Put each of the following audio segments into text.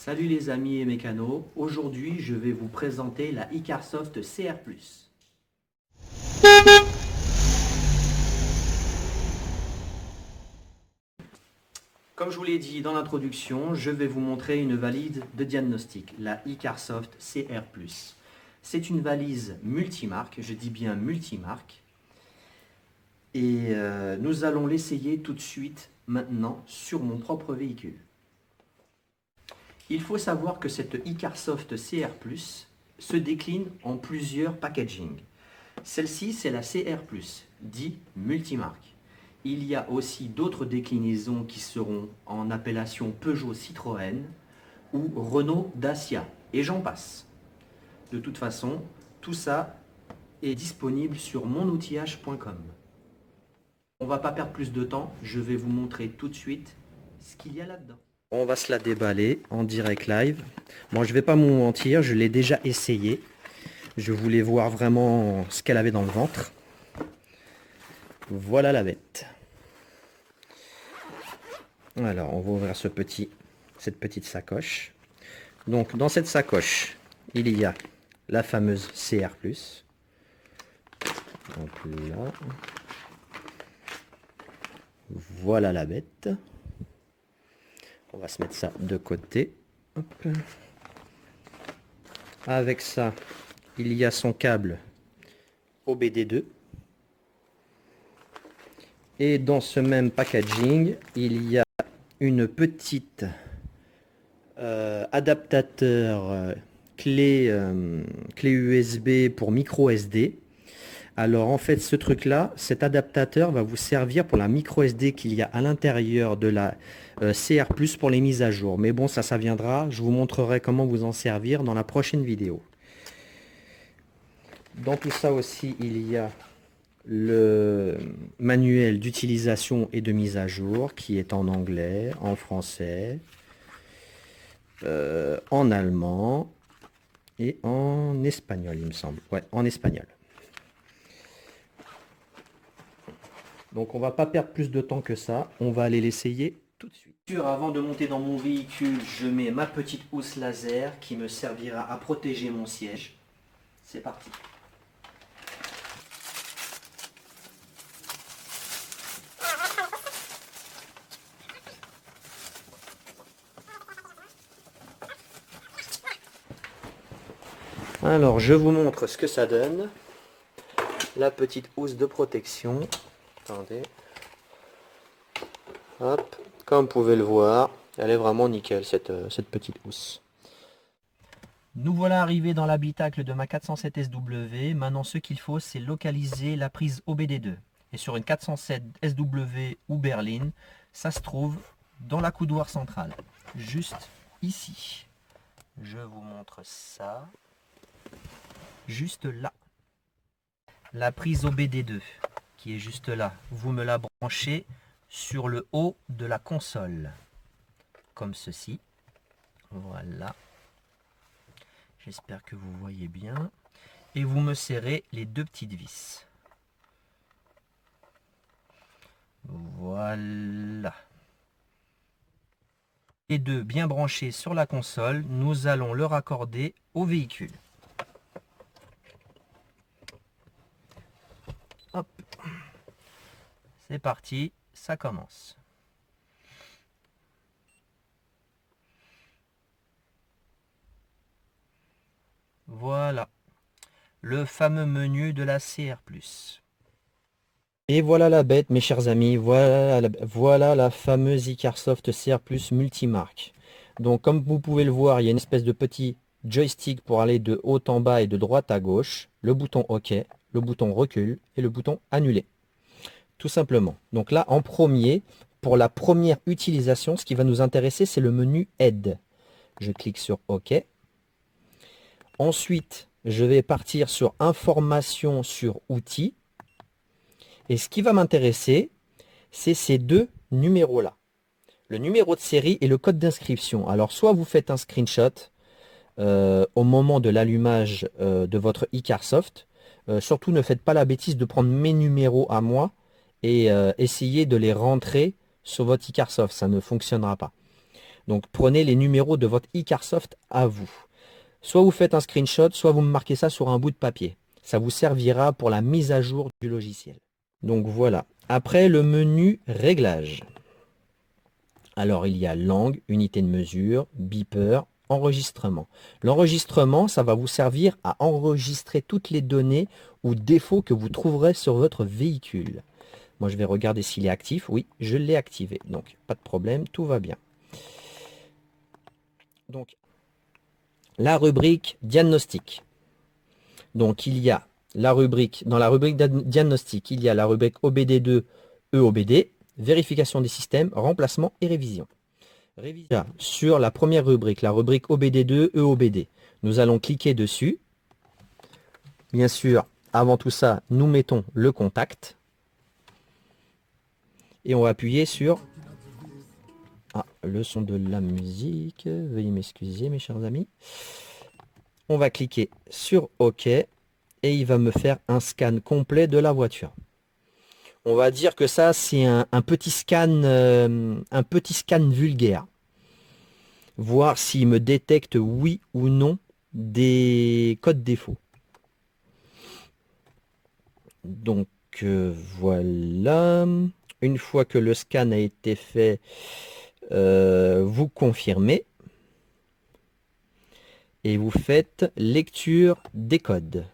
Salut les amis et mécanos, aujourd'hui je vais vous présenter la Icarsoft CR+. Comme je vous l'ai dit dans l'introduction, je vais vous montrer une valise de diagnostic, la Icarsoft CR+. C'est une valise multimarque, je dis bien multimarque, et nous allons l'essayer tout de suite maintenant sur mon propre véhicule. Il faut savoir que cette Icarsoft CR+, se décline en plusieurs packaging. Celle-ci, c'est la CR+, dit multimarque. Il y a aussi d'autres déclinaisons qui seront en appellation Peugeot Citroën ou Renault Dacia, et j'en passe. De toute façon, tout ça est disponible sur monoutillage.com. On ne va pas perdre plus de temps, je vais vous montrer tout de suite ce qu'il y a là-dedans. On va se la déballer en direct live. Bon, je vais pas vous mentir, je l'ai déjà essayé. Je voulais voir vraiment ce qu'elle avait dans le ventre. Voilà la bête. Alors, on va ouvrir cette petite sacoche. Donc, dans cette sacoche, il y a la fameuse CR+. Donc là, voilà la bête. On va se mettre ça de côté. Hop. Avec ça, il y a son câble OBD2. Et dans ce même packaging, il y a une petite adaptateur clé USB pour micro SD. Alors en fait ce truc là, cet adaptateur va vous servir pour la micro SD qu'il y a à l'intérieur de la CR+ pour les mises à jour. Mais bon, ça viendra, je vous montrerai comment vous en servir dans la prochaine vidéo. Dans tout ça aussi, il y a le manuel d'utilisation et de mise à jour qui est en anglais, en français, en allemand et en espagnol, il me semble. Ouais, en espagnol. Donc on va pas perdre plus de temps que ça, on va aller l'essayer tout de suite. Avant de monter dans mon véhicule, je mets ma petite housse laser qui me servira à protéger mon siège. C'est parti. Alors je vous montre ce que ça donne. La petite housse de protection. Attendez. Hop, comme vous pouvez le voir, elle est vraiment nickel cette petite housse. Nous voilà arrivés dans l'habitacle de ma 407 SW. Maintenant ce qu'il faut, c'est localiser la prise OBD2. Et sur une 407 SW ou berline, ça se trouve dans la coudoir centrale. Juste ici. Je vous montre ça. Juste là. La prise OBD2 qui est juste là. Vous me la branchez sur le haut de la console. Comme ceci. Voilà. J'espère que vous voyez bien. Et vous me serrez les deux petites vis. Voilà. Les deux bien branchés sur la console, nous allons le raccorder au véhicule. Hop. C'est parti, ça commence. Voilà, le fameux menu de la CR+. Et voilà la bête, mes chers amis, voilà la fameuse Icarsoft CR+ multimarque. Donc comme vous pouvez le voir, il y a une espèce de petit joystick pour aller de haut en bas et de droite à gauche, le bouton OK, le bouton recul et le bouton annuler. Tout simplement. Donc là, en premier, pour la première utilisation, ce qui va nous intéresser, c'est le menu aide. Je clique sur OK. Ensuite, je vais partir sur information sur outils. Et ce qui va m'intéresser, c'est ces deux numéros-là. Le numéro de série et le code d'inscription. Alors, soit vous faites un screenshot au moment de l'allumage de votre Icarsoft. Surtout, ne faites pas la bêtise de prendre mes numéros à moi et essayez de les rentrer sur votre Icarsoft. Ça ne fonctionnera pas. Donc prenez les numéros de votre iCarsoft à vous. Soit vous faites un screenshot, soit vous me marquez ça sur un bout de papier. Ça vous servira pour la mise à jour du logiciel. Donc voilà. Après, le menu réglages. Alors il y a langue, unité de mesure, beeper, enregistrement. L'enregistrement, ça va vous servir à enregistrer toutes les données ou défauts que vous trouverez sur votre véhicule. Moi je vais regarder s'il est actif. Oui, je l'ai activé. Donc pas de problème, tout va bien. Donc la rubrique diagnostic. Donc il y a la rubrique, dans la rubrique diagnostic, il y a la rubrique OBD2, EOBD, vérification des systèmes, remplacement et révision. Sur la première rubrique, la rubrique OBD2, EOBD, nous allons cliquer dessus. Bien sûr, avant tout ça, nous mettons le contact. Et on va appuyer sur... Ah, le son de la musique. Veuillez m'excuser, mes chers amis. On va cliquer sur OK. Et il va me faire un scan complet de la voiture. On va dire que ça, c'est un petit scan vulgaire. Voir s'il me détecte oui ou non des codes défauts. Donc voilà. Une fois que le scan a été fait, vous confirmez. Et vous faites lecture des codes.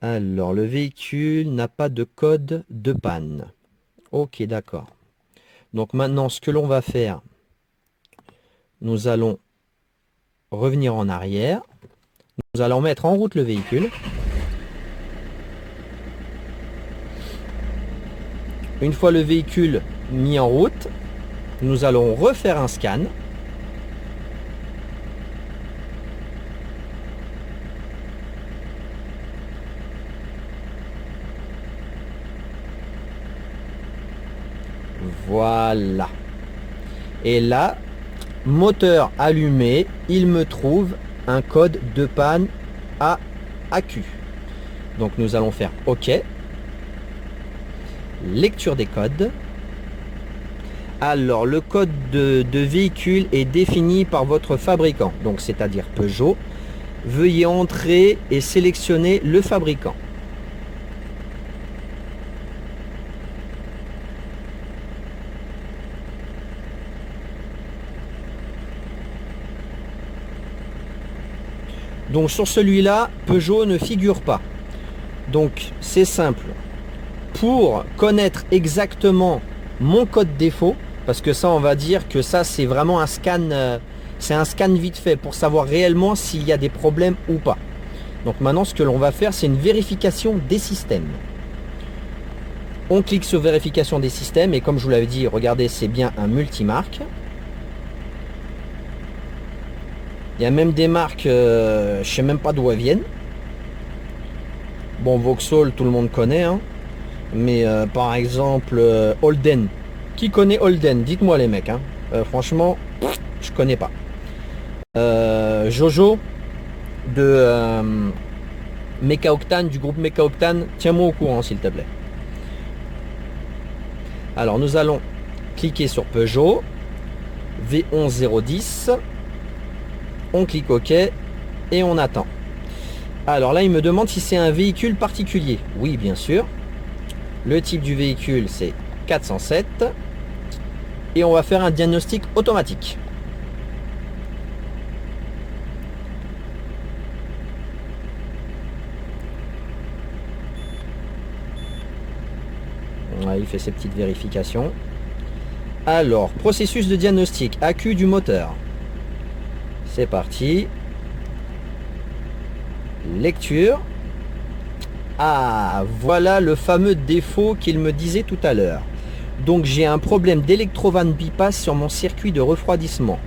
Alors, le véhicule n'a pas de code de panne. Ok, d'accord. Donc maintenant, ce que l'on va faire, nous allons revenir en arrière. Nous allons mettre en route le véhicule. Une fois le véhicule mis en route, nous allons refaire un scan. Voilà. Et là, moteur allumé, il me trouve un code de panne AQ. Donc nous allons faire OK. Lecture des codes. Alors le code de véhicule est défini par votre fabricant, donc c'est-à-dire Peugeot. Veuillez entrer et sélectionner le fabricant. Donc sur celui-là, Peugeot ne figure pas. Donc c'est simple. Pour connaître exactement mon code défaut, parce que ça on va dire que ça c'est vraiment un scan, c'est un scan vite fait pour savoir réellement s'il y a des problèmes ou pas. Donc maintenant ce que l'on va faire, c'est une vérification des systèmes. On clique sur vérification des systèmes et comme je vous l'avais dit, regardez, c'est bien un multimarque. Il y a même des marques, je sais même pas d'où elles viennent. Bon, Vauxhall, tout le monde connaît, hein. Mais par exemple, Holden. Qui connaît Holden? Dites-moi les mecs, hein. Franchement, je connais pas. Jojo de Mecha Octane, du groupe Mecha Octane, tiens-moi au courant s'il te plaît. Alors nous allons cliquer sur Peugeot V11010. On clique OK et on attend. Alors là, il me demande si c'est un véhicule particulier. Oui, bien sûr. Le type du véhicule, c'est 407. Et on va faire un diagnostic automatique. Ouais, il fait ses petites vérifications. Alors, processus de diagnostic, AQ du moteur. C'est parti. Lecture. Ah, voilà le fameux défaut qu'il me disait tout à l'heure. Donc j'ai un problème d'électrovanne bypass sur mon circuit de refroidissement.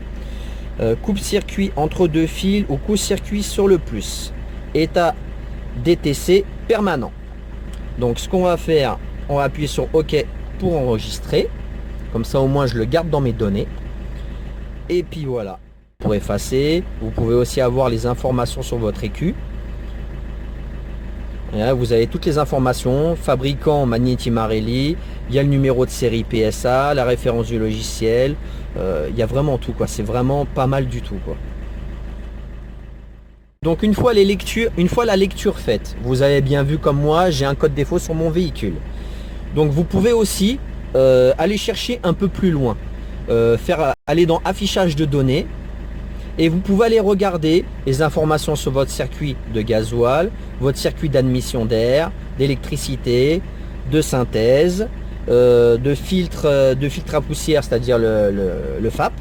Coupe-circuit entre deux fils ou coupe-circuit sur le plus. État DTC permanent. Donc ce qu'on va faire, on va appuyer sur OK pour enregistrer. Comme ça au moins je le garde dans mes données. Et puis voilà. Pour effacer, vous pouvez aussi avoir les informations sur votre écu. Et là, vous avez toutes les informations, fabricant Magneti Marelli, il y a le numéro de série PSA, la référence du logiciel, il y a vraiment tout, quoi. C'est vraiment pas mal du tout, quoi. Donc une fois la lecture faite, vous avez bien vu comme moi, j'ai un code défaut sur mon véhicule. Donc vous pouvez aussi aller chercher un peu plus loin, aller dans affichage de données, et vous pouvez aller regarder les informations sur votre circuit de gasoil, votre circuit d'admission d'air, d'électricité, de synthèse, de filtre à poussière, c'est-à-dire le FAP,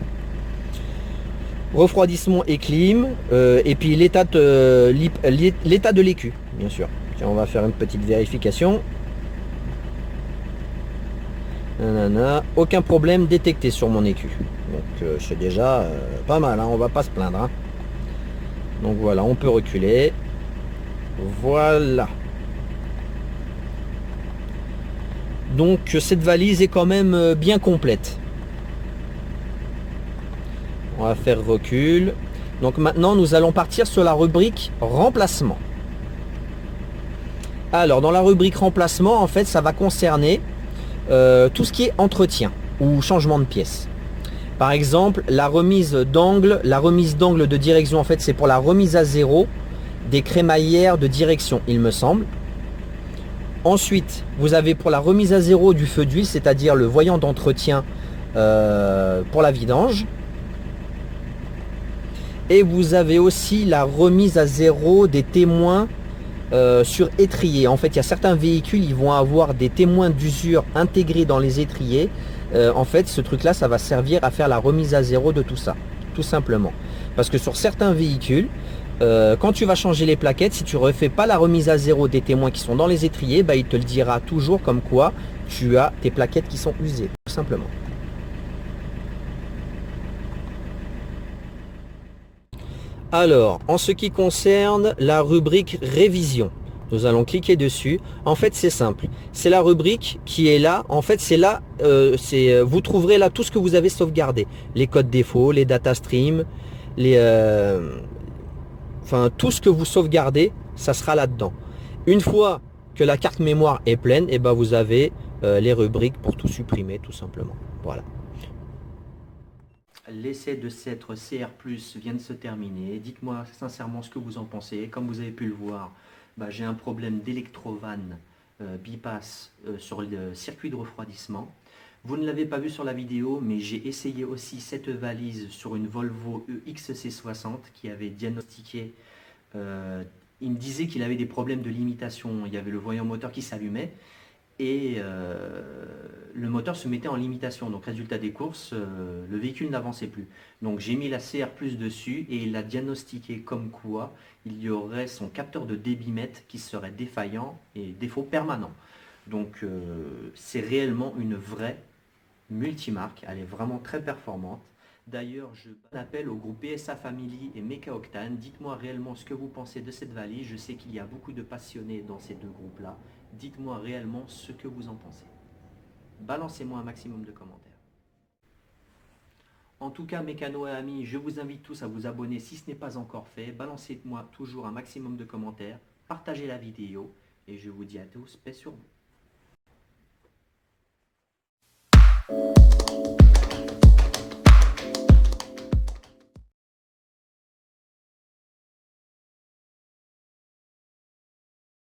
refroidissement et clim, et puis l'état de l'écu, bien sûr. Tiens, on va faire une petite vérification. Nanana. Aucun problème détecté sur mon écu. Donc c'est déjà pas mal, hein, on va pas se plaindre. Hein. Donc voilà, on peut reculer. Voilà. Donc cette valise est quand même bien complète. On va faire recul. Donc maintenant nous allons partir sur la rubrique remplacement. Alors dans la rubrique remplacement, en fait ça va concerner tout ce qui est entretien ou changement de pièces. Par exemple, la remise d'angle de direction, en fait, c'est pour la remise à zéro des crémaillères de direction, il me semble. Ensuite, vous avez pour la remise à zéro du feu d'huile, c'est-à-dire le voyant d'entretien pour la vidange. Et vous avez aussi la remise à zéro des témoins sur étrier. En fait, il y a certains véhicules, ils vont avoir des témoins d'usure intégrés dans les étriers. En fait, ce truc-là, ça va servir à faire la remise à zéro de tout ça, tout simplement. Parce que sur certains véhicules, quand tu vas changer les plaquettes, si tu ne refais pas la remise à zéro des témoins qui sont dans les étriers, bah, il te le dira toujours comme quoi tu as tes plaquettes qui sont usées, tout simplement. Alors, en ce qui concerne la rubrique révision, nous allons cliquer dessus. En fait, c'est simple. C'est la rubrique qui est là. En fait, c'est là, vous trouverez là tout ce que vous avez sauvegardé. Les codes défauts, les data streams, enfin, tout ce que vous sauvegardez, ça sera là-dedans. Une fois que la carte mémoire est pleine, et ben vous avez les rubriques pour tout supprimer, tout simplement. Voilà. L'essai de cette CR+, vient de se terminer. Dites-moi sincèrement ce que vous en pensez. Comme vous avez pu le voir, bah, j'ai un problème d'électrovanne bypass sur le circuit de refroidissement. Vous ne l'avez pas vu sur la vidéo, mais j'ai essayé aussi cette valise sur une Volvo XC60 qui avait diagnostiqué. Il me disait qu'il avait des problèmes de limitation. Il y avait le voyant moteur qui s'allumait et le moteur se mettait en limitation. Donc résultat des courses, le véhicule n'avançait plus. Donc j'ai mis la CR+ dessus et il a diagnostiqué comme quoi il y aurait son capteur de débitmètre qui serait défaillant et défaut permanent. Donc c'est réellement une vraie multimarque, elle est vraiment très performante. D'ailleurs, je appelle au groupe PSA Family et Mecha Octane. Dites-moi réellement ce que vous pensez de cette valise. Je sais qu'il y a beaucoup de passionnés dans ces deux groupes-là. Dites-moi réellement ce que vous en pensez. Balancez-moi un maximum de commentaires. En tout cas, mécanos et amis, je vous invite tous à vous abonner si ce n'est pas encore fait. Balancez-moi toujours un maximum de commentaires. Partagez la vidéo. Et je vous dis à tous, paix sur vous.